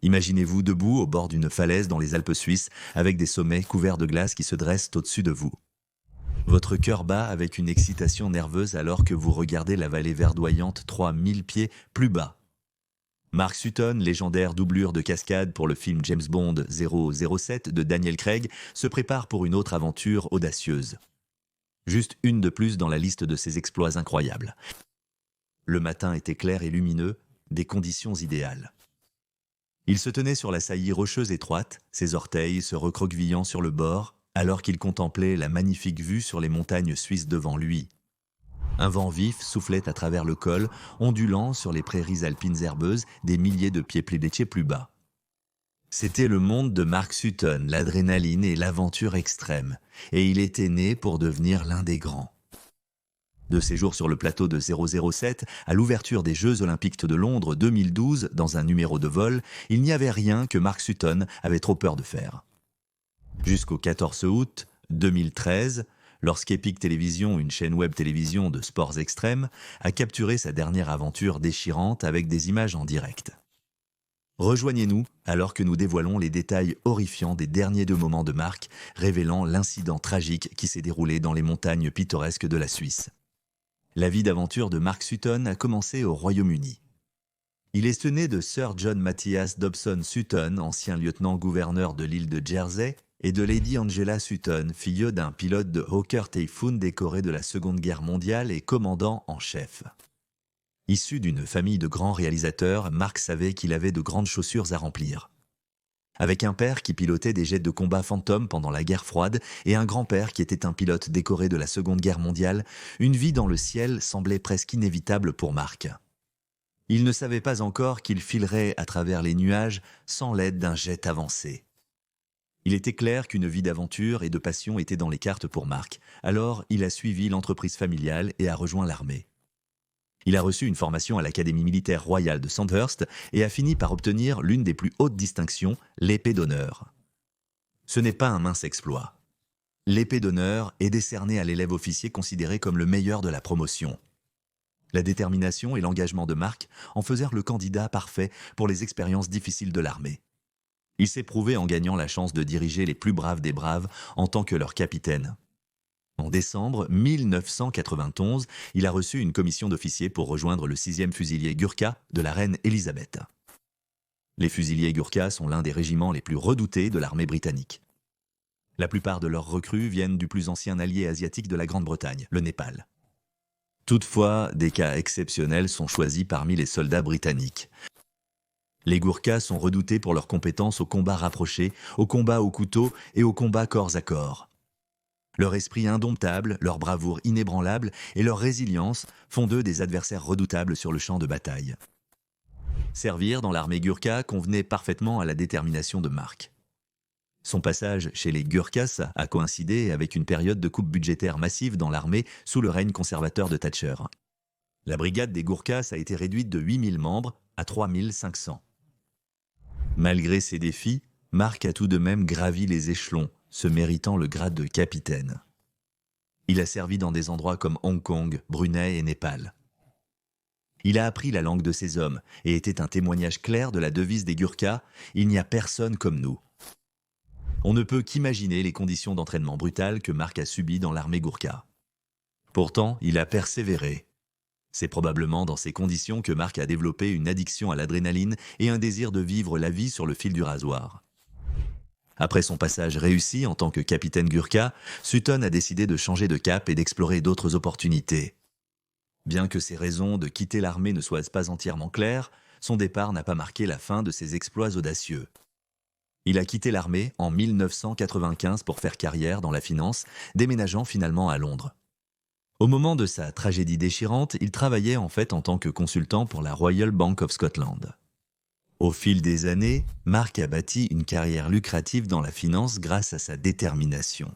Imaginez-vous debout au bord d'une falaise dans les Alpes suisses, avec des sommets couverts de glace qui se dressent au-dessus de vous. Votre cœur bat avec une excitation nerveuse alors que vous regardez la vallée verdoyante 3000 pieds plus bas. Mark Sutton, légendaire doublure de cascade pour le film James Bond 007 de Daniel Craig, se prépare pour une autre aventure audacieuse. Juste une de plus dans la liste de ses exploits incroyables. Le matin était clair et lumineux, des conditions idéales. Il se tenait sur la saillie rocheuse étroite, ses orteils se recroquevillant sur le bord, alors qu'il contemplait la magnifique vue sur les montagnes suisses devant lui. Un vent vif soufflait à travers le col, ondulant sur les prairies alpines herbeuses des milliers de pieds plédétiers plus bas. C'était le monde de Mark Sutton, l'adrénaline et l'aventure extrême, et il était né pour devenir l'un des grands. De ses jours sur le plateau de 007 à l'ouverture des Jeux Olympiques de Londres 2012 dans un numéro de vol, il n'y avait rien que Mark Sutton avait trop peur de faire. Jusqu'au 14 août 2013, lorsqu'Epic Television, une chaîne web télévision de sports extrêmes, a capturé sa dernière aventure déchirante avec des images en direct. Rejoignez-nous alors que nous dévoilons les détails horrifiants des derniers 2 moments de Mark, révélant l'incident tragique qui s'est déroulé dans les montagnes pittoresques de la Suisse. La vie d'aventure de Mark Sutton a commencé au Royaume-Uni. Il est né de Sir John Matthias Dobson Sutton, ancien lieutenant-gouverneur de l'île de Jersey, et de Lady Angela Sutton, fille d'un pilote de Hawker Typhoon décoré de la Seconde Guerre mondiale et commandant en chef. Issu d'une famille de grands réalisateurs, Mark savait qu'il avait de grandes chaussures à remplir. Avec un père qui pilotait des jets de combat Phantom pendant la guerre froide et un grand-père qui était un pilote décoré de la Seconde Guerre mondiale, une vie dans le ciel semblait presque inévitable pour Mark. Il ne savait pas encore qu'il filerait à travers les nuages sans l'aide d'un jet avancé. Il était clair qu'une vie d'aventure et de passion était dans les cartes pour Mark, alors il a suivi l'entreprise familiale et a rejoint l'armée. Il a reçu une formation à l'Académie militaire royale de Sandhurst et a fini par obtenir l'une des plus hautes distinctions, l'épée d'honneur. Ce n'est pas un mince exploit. L'épée d'honneur est décernée à l'élève officier considéré comme le meilleur de la promotion. La détermination et l'engagement de Mark en faisèrent le candidat parfait pour les expériences difficiles de l'armée. Il s'est prouvé en gagnant la chance de diriger les plus braves des braves en tant que leur capitaine. En décembre 1991, il a reçu une commission d'officiers pour rejoindre le 6e fusilier Gurkha de la reine Elisabeth. Les fusiliers Gurkha sont l'un des régiments les plus redoutés de l'armée britannique. La plupart de leurs recrues viennent du plus ancien allié asiatique de la Grande-Bretagne, le Népal. Toutefois, des cas exceptionnels sont choisis parmi les soldats britanniques. Les Gurkhas sont redoutés pour leurs compétences au combat rapproché, au combat au couteau et au combat corps à corps. Leur esprit indomptable, leur bravoure inébranlable et leur résilience font d'eux des adversaires redoutables sur le champ de bataille. Servir dans l'armée Gurkha convenait parfaitement à la détermination de Mark. Son passage chez les Gurkhas a coïncidé avec une période de coupe budgétaire massive dans l'armée sous le règne conservateur de Thatcher. La brigade des Gurkhas a été réduite de 8000 membres à 3500. Malgré ces défis, Mark a tout de même gravi les échelons, se méritant le grade de capitaine. Il a servi dans des endroits comme Hong Kong, Brunei et Népal. Il a appris la langue de ses hommes et était un témoignage clair de la devise des Gurkhas « Il n'y a personne comme nous ». On ne peut qu'imaginer les conditions d'entraînement brutales que Mark a subies dans l'armée Gurkha. Pourtant, il a persévéré. C'est probablement dans ces conditions que Mark a développé une addiction à l'adrénaline et un désir de vivre la vie sur le fil du rasoir. Après son passage réussi en tant que capitaine Gurkha, Sutton a décidé de changer de cap et d'explorer d'autres opportunités. Bien que ses raisons de quitter l'armée ne soient pas entièrement claires, son départ n'a pas marqué la fin de ses exploits audacieux. Il a quitté l'armée en 1995 pour faire carrière dans la finance, déménageant finalement à Londres. Au moment de sa tragédie déchirante, il travaillait en fait en tant que consultant pour la Royal Bank of Scotland. Au fil des années, Mark a bâti une carrière lucrative dans la finance grâce à sa détermination.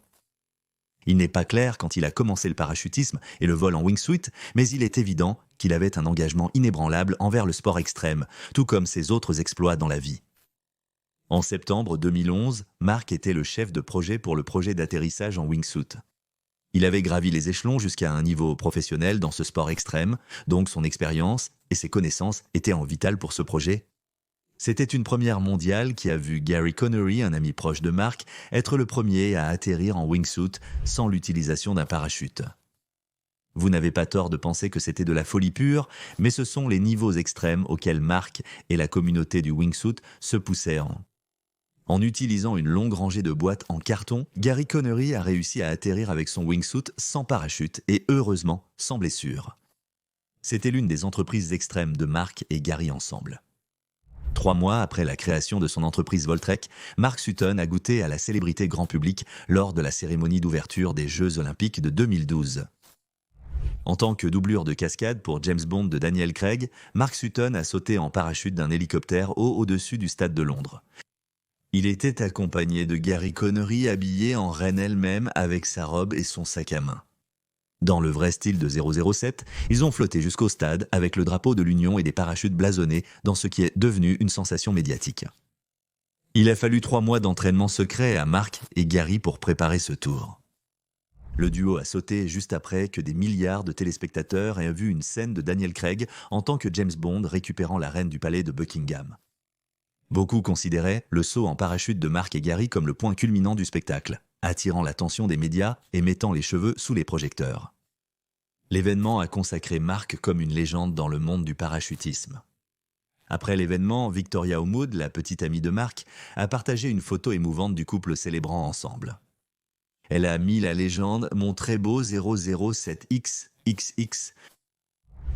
Il n'est pas clair quand il a commencé le parachutisme et le vol en wingsuit, mais il est évident qu'il avait un engagement inébranlable envers le sport extrême, tout comme ses autres exploits dans la vie. En septembre 2011, Mark était le chef de projet pour le projet d'atterrissage en wingsuit. Il avait gravi les échelons jusqu'à un niveau professionnel dans ce sport extrême, donc son expérience et ses connaissances étaient en vital pour ce projet. C'était une première mondiale qui a vu Gary Connery, un ami proche de Mark, être le premier à atterrir en wingsuit sans l'utilisation d'un parachute. Vous n'avez pas tort de penser que c'était de la folie pure, mais ce sont les niveaux extrêmes auxquels Mark et la communauté du wingsuit se poussaient en utilisant une longue rangée de boîtes en carton, Gary Connery a réussi à atterrir avec son wingsuit sans parachute et heureusement sans blessure. C'était l'une des entreprises extrêmes de Mark et Gary ensemble. 3 mois après la création de son entreprise Voltrek, Mark Sutton a goûté à la célébrité grand public lors de la cérémonie d'ouverture des Jeux Olympiques de 2012. En tant que doublure de cascade pour James Bond de Daniel Craig, Mark Sutton a sauté en parachute d'un hélicoptère au-dessus du stade de Londres. Il était accompagné de Gary Connery habillé en reine elle-même avec sa robe et son sac à main. Dans le vrai style de 007, ils ont flotté jusqu'au stade avec le drapeau de l'Union et des parachutes blasonnés dans ce qui est devenu une sensation médiatique. Il a fallu 3 mois d'entraînement secret à Mark et Gary pour préparer ce tour. Le duo a sauté juste après que des milliards de téléspectateurs aient vu une scène de Daniel Craig en tant que James Bond récupérant la reine du palais de Buckingham. Beaucoup considéraient le saut en parachute de Mark et Gary comme le point culminant du spectacle, attirant l'attention des médias et mettant les cheveux sous les projecteurs. L'événement a consacré Mark comme une légende dans le monde du parachutisme. Après l'événement, Victoria Ormond, la petite amie de Mark, a partagé une photo émouvante du couple célébrant ensemble. Elle a mis la légende « Mon très beau 007XX.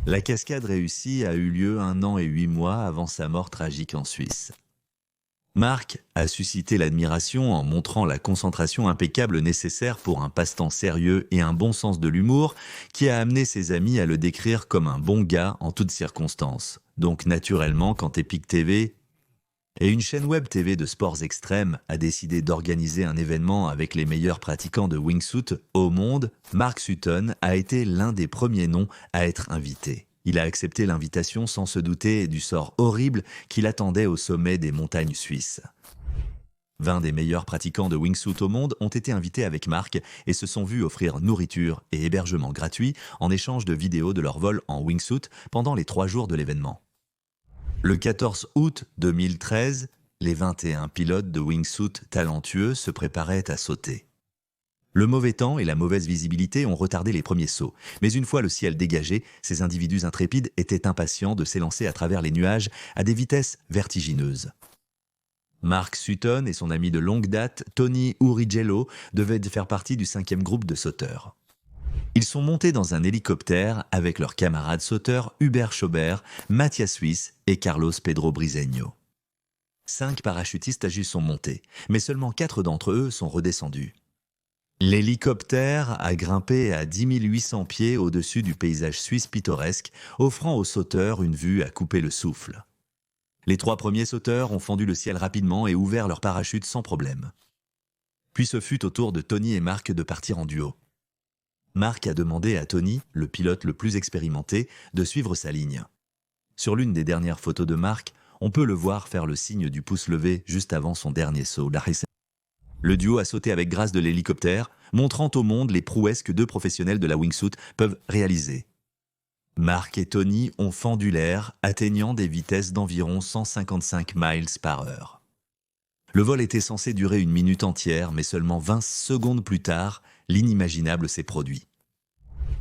La cascade réussie a eu lieu 1 an et 8 mois avant sa mort tragique en Suisse. Mark a suscité l'admiration en montrant la concentration impeccable nécessaire pour un passe-temps sérieux et un bon sens de l'humour qui a amené ses amis à le décrire comme un bon gars en toutes circonstances. Donc naturellement, quand Epic TV et une chaîne web TV de sports extrêmes a décidé d'organiser un événement avec les meilleurs pratiquants de wingsuit au monde, Mark Sutton a été l'un des premiers noms à être invité. Il a accepté l'invitation sans se douter du sort horrible qui l'attendait au sommet des montagnes suisses. 20 des meilleurs pratiquants de wingsuit au monde ont été invités avec Mark et se sont vus offrir nourriture et hébergement gratuit en échange de vidéos de leur vol en wingsuit pendant les 3 jours de l'événement. Le 14 août 2013, les 21 pilotes de wingsuit talentueux se préparaient à sauter. Le mauvais temps et la mauvaise visibilité ont retardé les premiers sauts, mais une fois le ciel dégagé, ces individus intrépides étaient impatients de s'élancer à travers les nuages à des vitesses vertigineuses. Mark Sutton et son ami de longue date, Tony Urigello, devaient faire partie du 5e groupe de sauteurs. Ils sont montés dans un hélicoptère avec leurs camarades sauteurs Hubert Schaubert, Mathias Suisse et Carlos Pedro Briseño. 5 parachutistes y sont montés, mais seulement 4 d'entre eux sont redescendus. L'hélicoptère a grimpé à 10 800 pieds au-dessus du paysage suisse pittoresque, offrant aux sauteurs une vue à couper le souffle. Les 3 premiers sauteurs ont fendu le ciel rapidement et ouvert leurs parachutes sans problème. Puis ce fut au tour de Tony et Mark de partir en duo. Mark a demandé à Tony, le pilote le plus expérimenté, de suivre sa ligne. Sur l'une des dernières photos de Mark, on peut le voir faire le signe du pouce levé juste avant son dernier saut. Le duo a sauté avec grâce de l'hélicoptère, montrant au monde les prouesses que 2 professionnels de la wingsuit peuvent réaliser. Mark et Tony ont fendu l'air, atteignant des vitesses d'environ 155 miles par heure. Le vol était censé durer 1 minute entière, mais seulement 20 secondes plus tard, l'inimaginable s'est produit.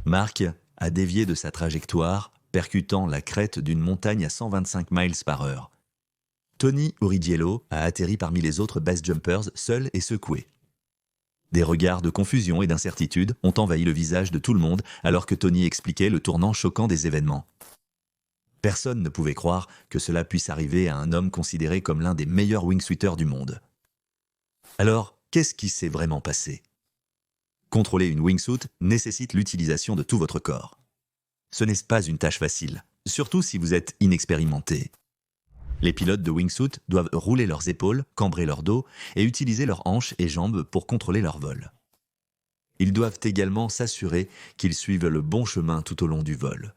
Mark a dévié de sa trajectoire, percutant la crête d'une montagne à 125 miles par heure. Tony Urigello a atterri parmi les autres base jumpers, seul et secoué. Des regards de confusion et d'incertitude ont envahi le visage de tout le monde alors que Tony expliquait le tournant choquant des événements. Personne ne pouvait croire que cela puisse arriver à un homme considéré comme l'un des meilleurs wingsuiters du monde. Alors, qu'est-ce qui s'est vraiment passé ? Contrôler une wingsuit nécessite l'utilisation de tout votre corps. Ce n'est pas une tâche facile, surtout si vous êtes inexpérimenté. Les pilotes de wingsuit doivent rouler leurs épaules, cambrer leur dos et utiliser leurs hanches et jambes pour contrôler leur vol. Ils doivent également s'assurer qu'ils suivent le bon chemin tout au long du vol.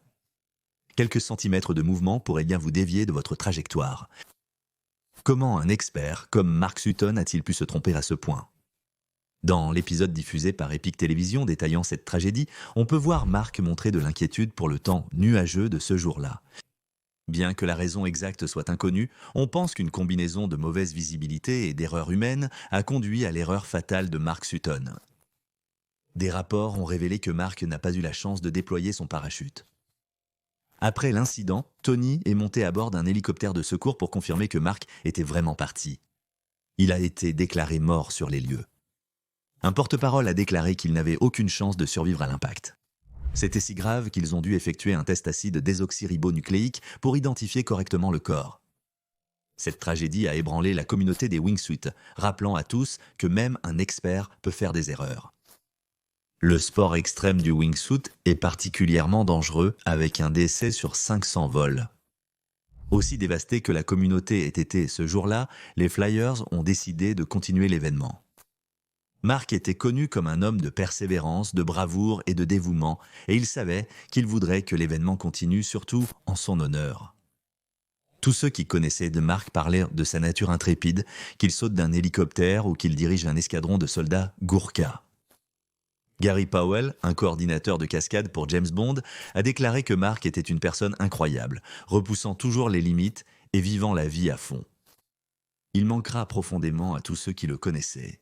Quelques centimètres de mouvement pourraient bien vous dévier de votre trajectoire. Comment un expert comme Mark Sutton a-t-il pu se tromper à ce point ? Dans l'épisode diffusé par Epic Télévision détaillant cette tragédie, on peut voir Mark montrer de l'inquiétude pour le temps nuageux de ce jour-là. Bien que la raison exacte soit inconnue, on pense qu'une combinaison de mauvaise visibilité et d'erreurs humaines a conduit à l'erreur fatale de Mark Sutton. Des rapports ont révélé que Mark n'a pas eu la chance de déployer son parachute. Après l'incident, Tony est monté à bord d'un hélicoptère de secours pour confirmer que Mark était vraiment parti. Il a été déclaré mort sur les lieux. Un porte-parole a déclaré qu'il n'avait aucune chance de survivre à l'impact. C'était si grave qu'ils ont dû effectuer un test acide désoxyribonucléique pour identifier correctement le corps. Cette tragédie a ébranlé la communauté des wingsuits, rappelant à tous que même un expert peut faire des erreurs. Le sport extrême du wingsuit est particulièrement dangereux avec un décès sur 500 vols. Aussi dévasté que la communauté ait été ce jour-là, les Flyers ont décidé de continuer l'événement. Mark était connu comme un homme de persévérance, de bravoure et de dévouement, et il savait qu'il voudrait que l'événement continue, surtout en son honneur. Tous ceux qui connaissaient de Mark parlaient de sa nature intrépide, qu'il saute d'un hélicoptère ou qu'il dirige un escadron de soldats Gourka. Gary Powell, un coordinateur de cascade pour James Bond, a déclaré que Mark était une personne incroyable, repoussant toujours les limites et vivant la vie à fond. Il manquera profondément à tous ceux qui le connaissaient.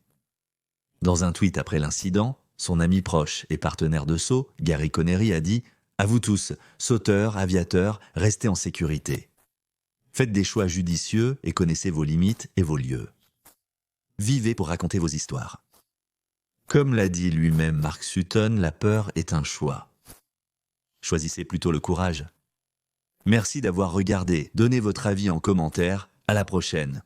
Dans un tweet après l'incident, son ami proche et partenaire de saut, Gary Connery, a dit « À vous tous, sauteurs, aviateurs, restez en sécurité. Faites des choix judicieux et connaissez vos limites et vos lieux. Vivez pour raconter vos histoires. » Comme l'a dit lui-même Mark Sutton, la peur est un choix. Choisissez plutôt le courage. Merci d'avoir regardé, donnez votre avis en commentaire, à la prochaine.